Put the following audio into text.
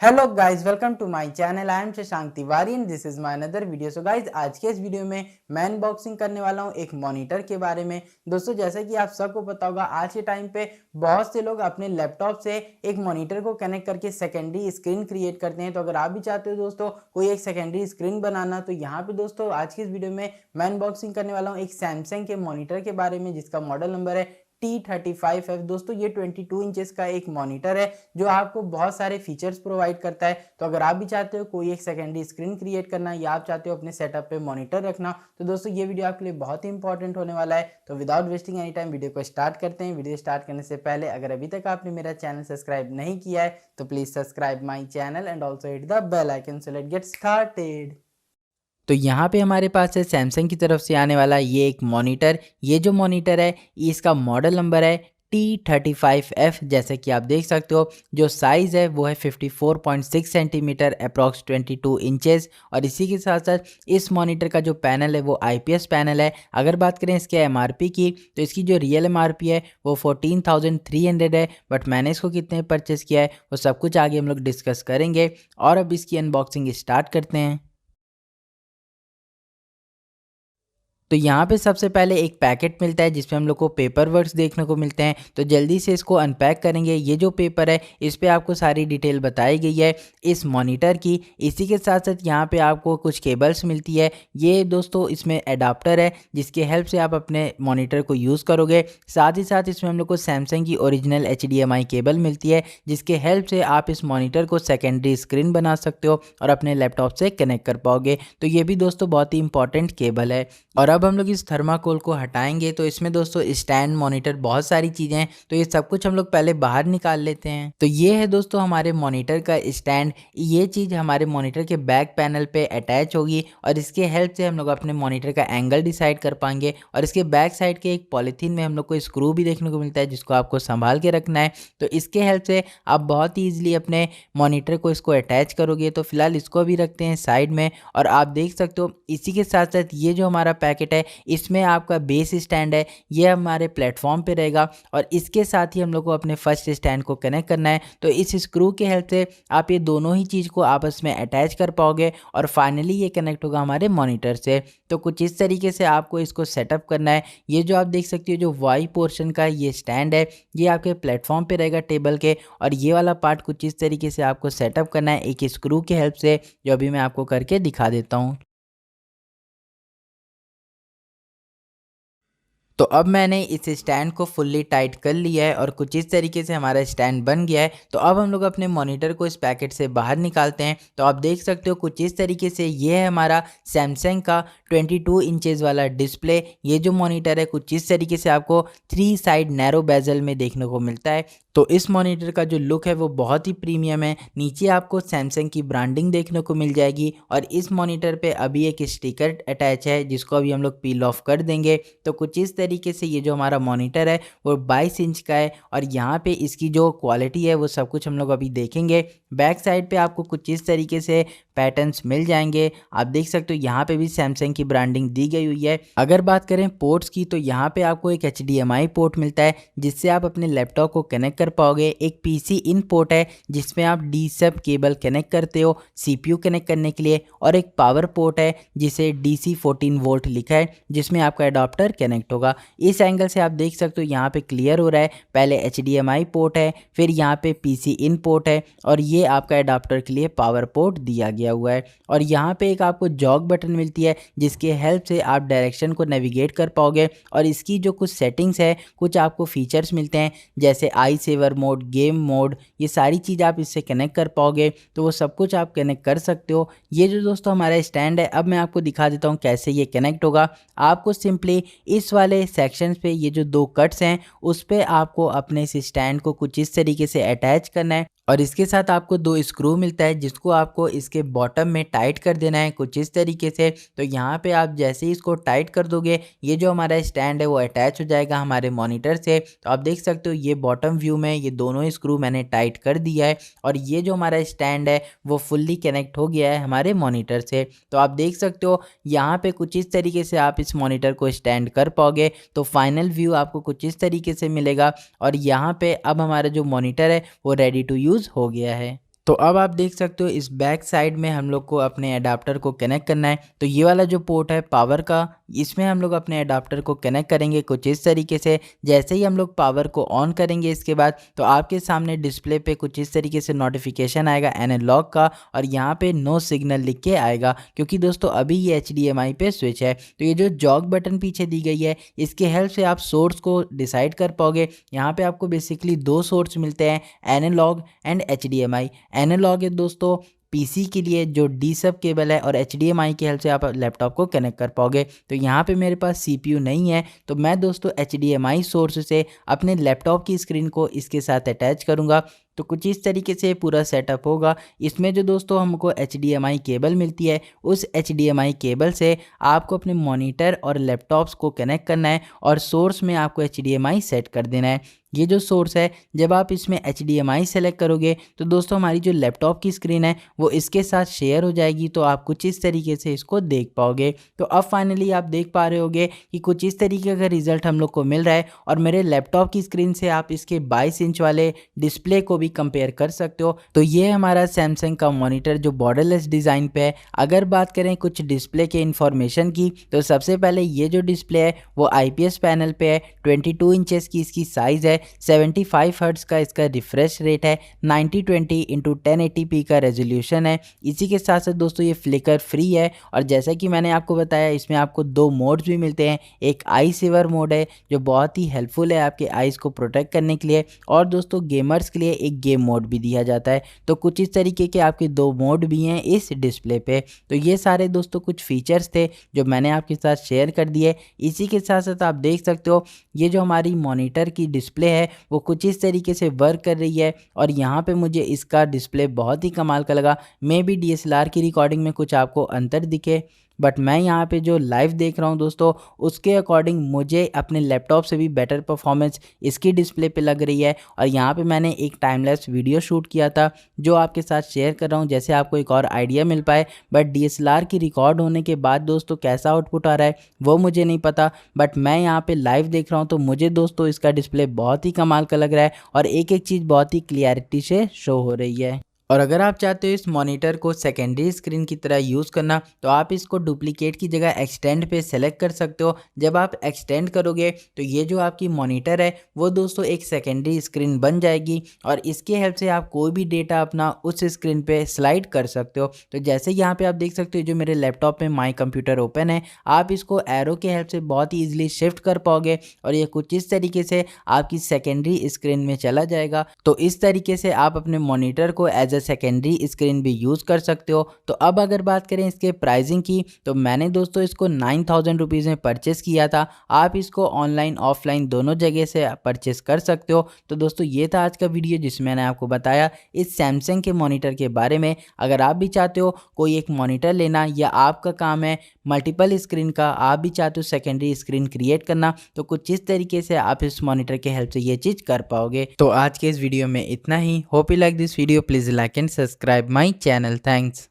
Hello guys, welcome to my channel. I am Shashank Tiwari and this is my another video. So guys, आज के इस video में मैं unboxing करने वाला हूं एक मॉनिटर के बारे में। दोस्तों, जैसा कि आप सबको पता होगा, आज के टाइम पे बहुत से लोग अपने लैपटॉप से एक मॉनिटर को कनेक्ट करके सेकेंडरी स्क्रीन क्रिएट करते हैं। तो अगर आप भी चाहते हो दोस्तों कोई एक सेकेंडरी स्क्रीन बनाना, तो यहाँ पे दोस्तों आज की इस वीडियो में मैं अनबॉक्सिंग करने वाला हूँ एक सैमसंग के मॉनिटर के बारे में, जिसका मॉडल नंबर है T35F। दोस्तों, ये 22 इंचेस का एक मॉनिटर है जो आपको बहुत सारे फीचर्स प्रोवाइड करता है। तो अगर आप भी चाहते हो कोई एक सेकेंडरी स्क्रीन क्रिएट करना या आप चाहते हो अपने सेटअप पे मॉनिटर रखना, तो दोस्तों ये वीडियो आपके लिए बहुत ही इंपॉर्टेंट होने वाला है। तो without wasting any time video को स्टार्ट करते हैं। वीडियो स्टार्ट करने से पहले अगर अभी तक आपने मेरा चैनल सब्सक्राइब नहीं किया है तो please subscribe my channel and also hit the bell icon. So let's get started. तो यहाँ पे हमारे पास है सैमसंग की तरफ से आने वाला ये एक मॉनिटर। ये जो मॉनिटर है इसका मॉडल नंबर है T35F। जैसे कि आप देख सकते हो, जो साइज़ है वो है 54.6 सेंटीमीटर अप्रॉक्स 22 इंचेस। और इसी के साथ साथ इस मॉनिटर का जो पैनल है वो IPS पैनल है। अगर बात करें इसके MRP की, तो इसकी जो रियल MRP है वो 14,300 है। बट मैंने इसको कितने परचेस किया है वो सब कुछ आगे हम लोग डिस्कस करेंगे। और अब इसकी अनबॉक्सिंग स्टार्ट करते हैं। तो यहाँ पे सबसे पहले एक पैकेट मिलता है जिसमें हम लोग को पेपर वर्क्स देखने को मिलते हैं। तो जल्दी से इसको अनपैक करेंगे। ये जो पेपर है इस पे आपको सारी डिटेल बताई गई है इस मॉनिटर की। इसी के साथ साथ यहाँ पे आपको कुछ केबल्स मिलती है। ये दोस्तों इसमें एडाप्टर है जिसके हेल्प से आप अपने मॉनिटर को यूज़ करोगे। साथ ही साथ इसमें हम लोग को सैमसंग की ओरिजिनल HDMI केबल मिलती है जिसके हेल्प से आप इस मॉनिटर को सेकेंडरी स्क्रीन बना सकते हो और अपने लैपटॉप से कनेक्ट कर पाओगे। तो ये भी दोस्तों बहुत ही इंपॉर्टेंट केबल है। और अब हम लोग इस थर्माकोल को हटाएंगे। तो इसमें दोस्तों स्टैंड, मॉनिटर, बहुत सारी चीज़ें हैं। तो ये सब कुछ हम लोग पहले बाहर निकाल लेते हैं। तो ये है दोस्तों हमारे मॉनिटर का स्टैंड। ये चीज़ हमारे मॉनिटर के बैक पैनल पे अटैच होगी और इसके हेल्प से हम लोग अपने मॉनिटर का एंगल डिसाइड कर पाएंगे। और इसके बैक साइड के एक पॉलीथीन में हम लोग को स्क्रू भी देखने को मिलता है जिसको आपको संभाल के रखना है। तो इसके हेल्प से आप बहुत ही ईजिली अपने मॉनिटर को इसको अटैच करोगे। तो फिलहाल इसको भी रखते हैं साइड में। और आप देख सकते हो इसी के साथ साथ ये जो हमारा पैकेट है इसमें आपका बेस स्टैंड है, ये हमारे प्लेटफॉर्म पे रहेगा। और इसके साथ ही हम लोग को अपने फर्स्ट स्टैंड को कनेक्ट करना है। तो इस स्क्रू के हेल्प से आप ये दोनों ही चीज़ को आपस में अटैच कर पाओगे और फाइनली ये कनेक्ट होगा हमारे मॉनिटर से। तो कुछ इस तरीके से आपको इसको सेटअप करना है। ये जो आप देख सकते हो जो वाई पोर्शन का ये स्टैंड है ये आपके प्लेटफॉर्म पे रहेगा टेबल के। और ये वाला पार्ट कुछ इस तरीके से आपको सेटअप करना है एक स्क्रू के हेल्प से, जो अभी मैं आपको करके दिखा देता हूँ। तो अब मैंने इस स्टैंड को फुल्ली टाइट कर लिया है और कुछ इस तरीके से हमारा स्टैंड बन गया है। तो अब हम लोग अपने मॉनिटर को इस पैकेट से बाहर निकालते हैं। तो आप देख सकते हो कुछ इस तरीके से ये है हमारा सैमसंग का 22 इंचेस वाला डिस्प्ले। ये जो मॉनिटर है कुछ इस तरीके से आपको 3 साइड नैरो बेजल में देखने को मिलता है। तो इस मॉनिटर का जो लुक है वो बहुत ही प्रीमियम है। नीचे आपको सैमसंग की ब्रांडिंग देखने को मिल जाएगी और इस मॉनिटर पे अभी एक स्टिकर अटैच है जिसको अभी हम लोग पील ऑफ कर देंगे। तो कुछ इस तरीके से ये जो हमारा मॉनिटर है वो 22 इंच का है और यहाँ पे इसकी जो क्वालिटी है वो सब कुछ हम लोग अभी देखेंगे। बैक साइड पे आपको कुछ इस तरीके से पैटर्न्स मिल जाएंगे। आप देख सकते हो यहाँ पे भी सैमसंग की ब्रांडिंग दी गई हुई है। अगर बात करें पोर्ट्स की, तो यहाँ पे आपको एक HDMI पोर्ट मिलता है जिससे आप अपने लैपटॉप को कनेक्ट कर पाओगे। एक PC इन पोर्ट है जिसमें आप D-Sub केबल कनेक्ट करते हो CPU कनेक्ट करने के लिए। और एक पावर पोर्ट है जिसे DC 14 वोल्ट लिखा है जिसमें आपका एडाप्टर कनेक्ट होगा। इस एंगल से आप देख सकते हो यहाँ पे क्लियर हो रहा है। पहले HDMI पोर्ट है, फिर यहाँ पे PC इन पोर्ट है और ये आपका एडाप्टर के लिए पावर पोर्ट दिया गया हुआ है। और यहाँ पे एक आपको जॉग बटन मिलती है जिसके हेल्प से आप डायरेक्शन को नेविगेट कर पाओगे। और इसकी जो कुछ सेटिंग्स है, कुछ आपको फीचर्स मिलते हैं जैसे आई सेवर मोड, गेम मोड, ये सारी चीज़ आप इससे कनेक्ट कर पाओगे। तो वो सब कुछ आप कनेक्ट कर सकते हो। ये जो दोस्तों हमारा स्टैंड है, अब मैं आपको दिखा देता हूँ कैसे ये कनेक्ट होगा। आपको सिंपली इस वाले सेक्शन पे ये जो 2 कट्स हैं उस पर आपको अपने इस स्टैंड को कुछ इस तरीके से अटैच करना है। और इसके साथ आपको 2 स्क्रू मिलता है जिसको आपको इसके बॉटम में टाइट कर देना है कुछ इस तरीके से। तो यहाँ पे आप जैसे ही इसको टाइट कर दोगे ये जो हमारा स्टैंड है वो अटैच हो जाएगा हमारे मॉनिटर से। तो आप देख सकते हो ये बॉटम व्यू में ये दोनों स्क्रू मैंने टाइट कर दिया है और ये जो हमारा स्टैंड है वो फुल्ली कनेक्ट हो गया है हमारे मॉनिटर से। तो आप देख सकते हो यहाँ पे कुछ इस तरीके से आप इस मॉनिटर को स्टैंड कर पाओगे। तो फाइनल व्यू आपको कुछ इस तरीके से मिलेगा। और यहाँ पे अब हमारा जो मॉनिटर है वो रेडी टू यूज़ हो गया है। तो अब आप देख सकते हो इस बैक साइड में हम लोग को अपने अडाप्टर को कनेक्ट करना है। तो ये वाला जो पोर्ट है पावर का, इसमें हम लोग अपने अडाप्टर को कनेक्ट करेंगे कुछ इस तरीके से। जैसे ही हम लोग पावर को ऑन करेंगे इसके बाद, तो आपके सामने डिस्प्ले पे कुछ इस तरीके से नोटिफिकेशन आएगा एनालॉग का, और यहाँ पे नो सिग्नल लिख के आएगा, क्योंकि दोस्तों अभी ये HDMI पे स्विच है। तो ये जो जॉक बटन पीछे दी गई है, इसके हेल्प से आप सोर्स को डिसाइड कर पाओगे। यहाँ पे आपको बेसिकली दो सोर्स मिलते हैं, एनालॉग एंड HDMI। एनालॉग है दोस्तों पीसी के लिए जो डी सब केबल है, और HDMI की हेल्प से आप लैपटॉप को कनेक्ट कर पाओगे। तो यहाँ पे मेरे पास CPU नहीं है, तो मैं दोस्तों HDMI सोर्स से अपने लैपटॉप की स्क्रीन को इसके साथ अटैच करूँगा। तो कुछ इस तरीके से पूरा सेटअप होगा। इसमें जो दोस्तों हमको HDMI केबल मिलती है, उस HDMI केबल से आपको अपने मॉनिटर और लैपटॉप्स को कनेक्ट करना है, और सोर्स में आपको HDMI सेट कर देना है। ये जो सोर्स है, जब आप इसमें HDMI सेलेक्ट करोगे तो दोस्तों हमारी जो लैपटॉप की स्क्रीन है वो इसके साथ शेयर हो जाएगी, तो आप कुछ इस तरीके से इसको देख पाओगे। तो अब फाइनली आप देख पा रहे होगे कि कुछ इस तरीके का रिजल्ट हम लोग को मिल रहा है, और मेरे लैपटॉप की स्क्रीन से आप इसके 22 इंच वाले डिस्प्ले को भी कंपेयर कर सकते हो। तो ये हमारा सैमसंग का मॉनिटर जो बॉर्डरलेस डिज़ाइन पे है। अगर बात करें कुछ डिस्प्ले के इंफॉर्मेशन की, तो सबसे पहले ये जो डिस्प्ले है वो IPS पैनल पे है, 22 इंचेस की इसकी साइज़ है, 75 हर्ट्ज़ का इसका रिफ्रेश रेट है, 9020x1080p का रेजोल्यूशन है। इसी के साथ साथ दोस्तों ये फ्लिकर फ्री है, और जैसा कि मैंने आपको बताया इसमें आपको दो मोड्स भी मिलते हैं। एक आई सेवर मोड है जो बहुत ही हेल्पफुल है आपके आइज़ को प्रोटेक्ट करने के लिए, और दोस्तों गेमर्स के लिए एक गेम मोड भी दिया जाता है। तो कुछ इस तरीके के आपके दो मोड भी हैं इस डिस्प्ले पे। तो ये सारे दोस्तों कुछ फीचर्स थे जो मैंने आपके साथ शेयर कर दिए। इसी के साथ साथ आप देख सकते हो ये जो हमारी मॉनिटर की डिस्प्ले है वो कुछ इस तरीके से वर्क कर रही है, और यहाँ पे मुझे इसका डिस्प्ले बहुत ही कमाल का लगा। मे बी DSLR की रिकॉर्डिंग में कुछ आपको अंतर दिखे, बट मैं यहाँ पे जो लाइव देख रहा हूँ दोस्तों, उसके अकॉर्डिंग मुझे अपने लैपटॉप से भी बेटर परफॉर्मेंस इसकी डिस्प्ले पे लग रही है। और यहाँ पे मैंने एक टाइम लैप्स वीडियो शूट किया था जो आपके साथ शेयर कर रहा हूँ, जैसे आपको एक और आइडिया मिल पाए। बट DSLR की रिकॉर्ड होने के बाद दोस्तों कैसा आउटपुट आ रहा है वो मुझे नहीं पता, बट मैं यहाँ पे लाइव देख रहा हूँ तो मुझे दोस्तों इसका डिस्प्ले बहुत ही कमाल का लग रहा है, और एक एक चीज़ बहुत ही क्लियरिटी से शो हो रही है। और अगर आप चाहते हो इस मॉनिटर को सेकेंडरी स्क्रीन की तरह यूज़ करना, तो आप इसको डुप्लीकेट की जगह एक्सटेंड पे सेलेक्ट कर सकते हो। जब आप एक्सटेंड करोगे तो ये जो आपकी मॉनिटर है वो दोस्तों एक सेकेंडरी स्क्रीन बन जाएगी, और इसके हेल्प से आप कोई भी डेटा अपना उस स्क्रीन पे स्लाइड कर सकते हो। तो जैसे यहाँ पे आप देख सकते हो जो मेरे लैपटॉप में माई कंप्यूटर ओपन है, आप इसको एरो के हेल्प से बहुत ही ईजिली शिफ्ट कर पाओगे, और ये कुछ इस तरीके से आपकी सेकेंडरी स्क्रीन में चला जाएगा। तो इस तरीके से आप अपने मॉनिटर को एज सेकेंडरी स्क्रीन भी यूज़ कर सकते हो। तो अब अगर बात करें इसके प्राइसिंग की, तो मैंने दोस्तों इसको 9000 रुपीज़ में परचेस किया था। आप इसको ऑनलाइन ऑफलाइन दोनों जगह से परचेस कर सकते हो। तो दोस्तों ये था आज का वीडियो जिसमें मैंने आपको बताया इस सैमसंग के मॉनिटर के बारे में। अगर आप भी चाहते हो कोई एक मॉनिटर लेना, या आपका काम है मल्टीपल स्क्रीन का, आप भी चाहते हो सेकेंडरी स्क्रीन क्रिएट करना, तो कुछ इस तरीके से आप इस मॉनिटर के हेल्प से ये चीज़ कर पाओगे। तो आज के इस वीडियो में इतना ही। Hope you like this video, please like and subscribe my channel. Thanks.